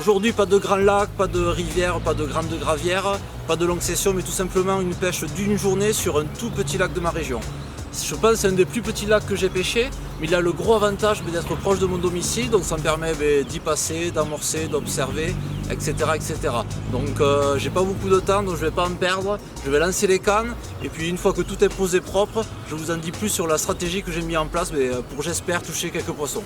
aujourd'hui, pas de grands lacs, pas de rivières, pas de grandes gravières, pas de longue session, mais tout simplement une pêche d'une journée sur un tout petit lac de ma région. Je pense que c'est un des plus petits lacs que j'ai pêché, mais il a le gros avantage d'être proche de mon domicile, donc ça me permet d'y passer, d'amorcer, d'observer, etc. etc. Donc j'ai pas beaucoup de temps, donc je vais pas en perdre, je vais lancer les cannes, et puis une fois que tout est posé propre, je vous en dis plus sur la stratégie que j'ai mis en place pour, j'espère, toucher quelques poissons.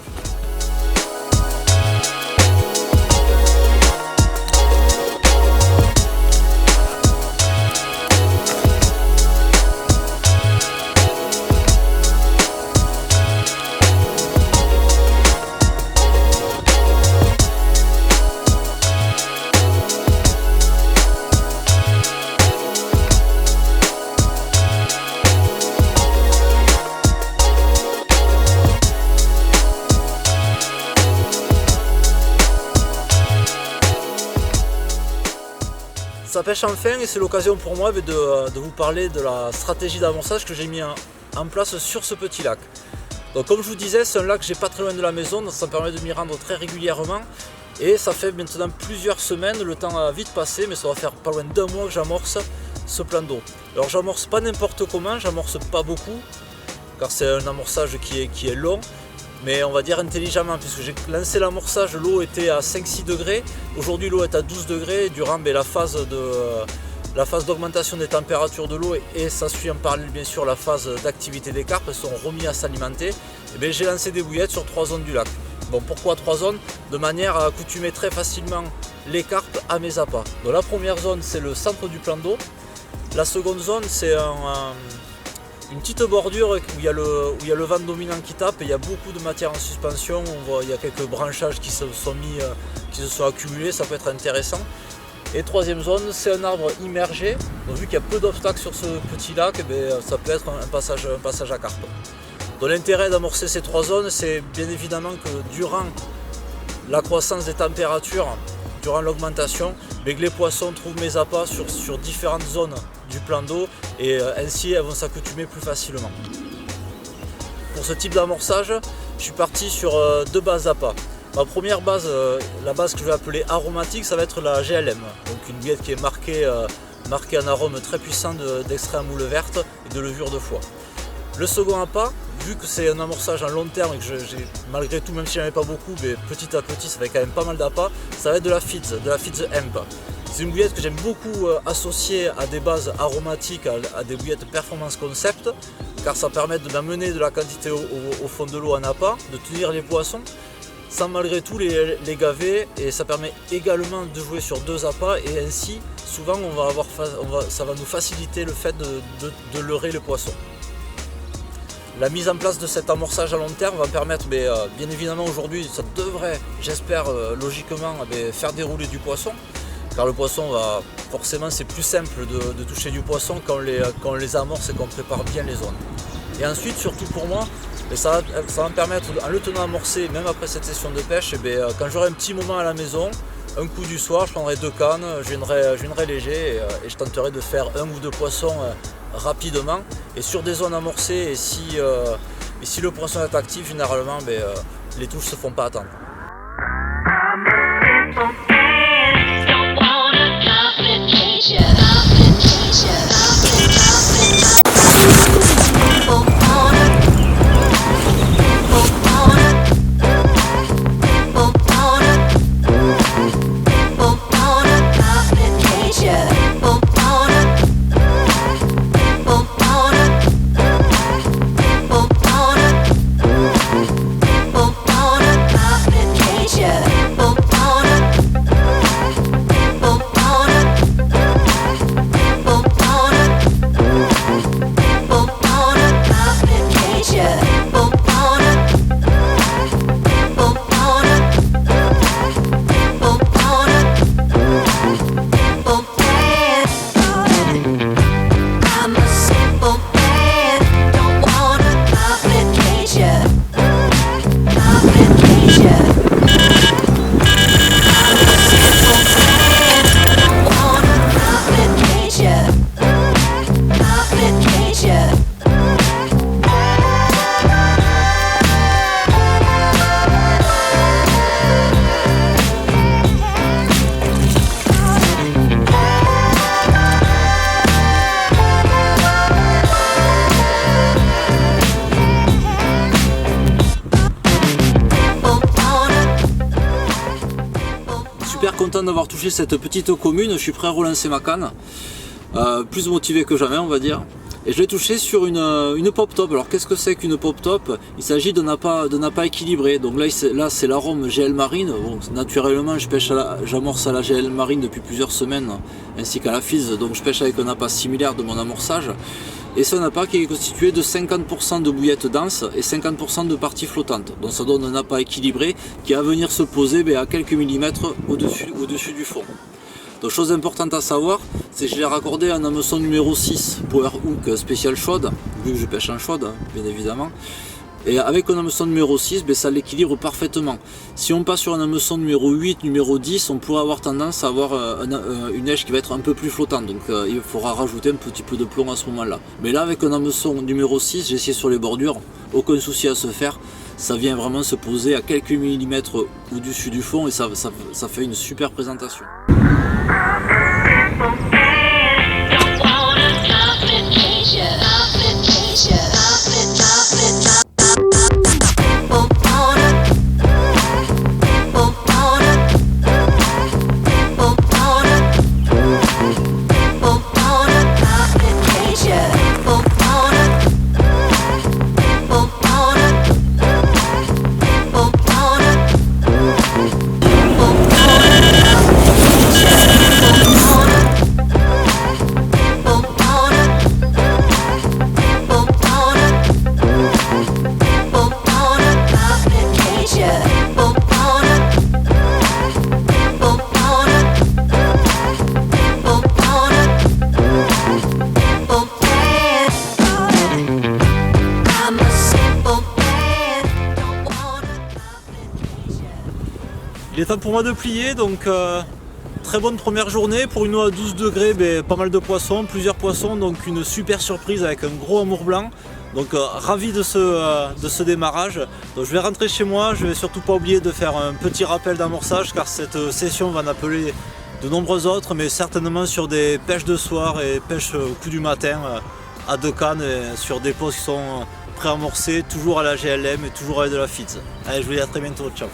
Ça pêche enfin et c'est l'occasion pour moi de vous parler de la stratégie d'amorçage que j'ai mis en place sur ce petit lac. Donc comme je vous disais, c'est un lac que j'ai pas très loin de la maison, donc ça me permet de m'y rendre très régulièrement. Et ça fait maintenant plusieurs semaines, le temps a vite passé, mais ça va faire pas loin d'1 mois que j'amorce ce plan d'eau. Alors j'amorce pas n'importe comment, j'amorce pas beaucoup, car c'est un amorçage qui est long. Mais on va dire intelligemment, puisque j'ai lancé l'amorçage, l'eau était à 5-6 degrés. Aujourd'hui l'eau est à 12 degrés durant la phase d'augmentation des températures de l'eau et ça suit en parallèle bien sûr la phase d'activité des carpes, elles sont remis à s'alimenter. Et j'ai lancé des bouillettes sur 3 zones du lac. Bon, pourquoi 3 zones? De manière à accoutumer très facilement les carpes à mes appâts. Donc la première zone c'est le centre du plan d'eau. La seconde zone c'est une petite bordure où il y a le vent dominant qui tape et il y a beaucoup de matière en suspension. On voit, il y a quelques branchages qui se sont accumulés, ça peut être intéressant. Et troisième zone, c'est un arbre immergé. Donc, vu qu'il y a peu d'obstacles sur ce petit lac, ça peut être un passage à carpe. Donc l'intérêt d'amorcer ces 3 zones, c'est bien évidemment que durant la croissance des températures, durant l'augmentation, que les poissons trouvent mes appâts sur différentes zones du plan d'eau et ainsi elles vont s'accoutumer plus facilement. Pour ce type d'amorçage, je suis parti sur 2 bases d'appâts. Ma première base, la base que je vais appeler aromatique, ça va être la GLM, donc une bouillette qui est marquée en arôme très puissant d'extrait à moule verte et de levure de foie. Le second appât, vu que c'est un amorçage en long terme et que j'ai malgré tout, même si j'en ai pas beaucoup, mais petit à petit ça fait quand même pas mal d'appâts, ça va être de la Fitz Hemp. C'est une bouillette que j'aime beaucoup associer à des bases aromatiques, à des bouillettes Performance Concept, car ça permet d'amener de la quantité au fond de l'eau en appât, de tenir les poissons, sans malgré tout les gaver, et ça permet également de jouer sur 2 appâts, et ainsi souvent ça va nous faciliter le fait de leurrer les poissons. La mise en place de cet amorçage à long terme va permettre, bien évidemment aujourd'hui, ça devrait, j'espère logiquement, faire dérouler du poisson, car le poisson va, forcément c'est plus simple de toucher du poisson quand on les amorce et qu'on prépare bien les zones. Et ensuite, surtout pour moi, ça va me permettre, en le tenant amorcé, même après cette session de pêche, quand j'aurai un petit moment à la maison, un coup du soir, je prendrai 2 cannes, je viendrai léger et je tenterai de faire 1 ou 2 poissons rapidement et sur des zones amorcées, et si le poisson est actif, généralement les touches se font pas attendre. content d'avoir touché cette petite commune, je suis prêt à relancer ma canne. Plus motivé que jamais on va dire. Et je l'ai touché sur une pop top. Alors qu'est-ce que c'est qu'une pop top? Il s'agit de nappa équilibré. Donc là c'est l'arôme GL Marine. Bon, naturellement j'amorce à la GL Marine depuis plusieurs semaines, ainsi qu'à la FIS. Donc je pêche avec un nappa similaire de mon amorçage. Et c'est un nappa qui est constitué de 50% de bouillettes denses et 50% de parties flottantes. Donc ça donne un nappa équilibré qui va venir se poser à quelques millimètres au-dessus du fond. Donc chose importante à savoir, c'est que je l'ai raccordé à un hameçon numéro 6 Power Hook spécial chaude, vu que je pêche en chaude, bien évidemment. Et avec un hameçon numéro 6, ça l'équilibre parfaitement. Si on passe sur un hameçon numéro 8, numéro 10, on pourrait avoir tendance à avoir une neige qui va être un peu plus flottante. Donc il faudra rajouter un petit peu de plomb à ce moment-là. Mais là, avec un hameçon numéro 6, j'ai essayé sur les bordures, aucun souci à se faire. Ça vient vraiment se poser à quelques millimètres au-dessus du fond et ça fait une super présentation. Il est temps pour moi de plier, donc très bonne première journée. Pour une eau à 12 degrés, pas mal de poissons, plusieurs poissons, donc une super surprise avec un gros amour blanc. Donc ravi de ce démarrage. Donc je vais rentrer chez moi, je vais surtout pas oublier de faire un petit rappel d'amorçage car cette session va en appeler de nombreux autres, mais certainement sur des pêches de soir et pêches au coup du matin à 2 cannes et sur des postes qui sont préamorcés, toujours à la GLM et toujours avec de la FIS. Allez, je vous dis à très bientôt, ciao.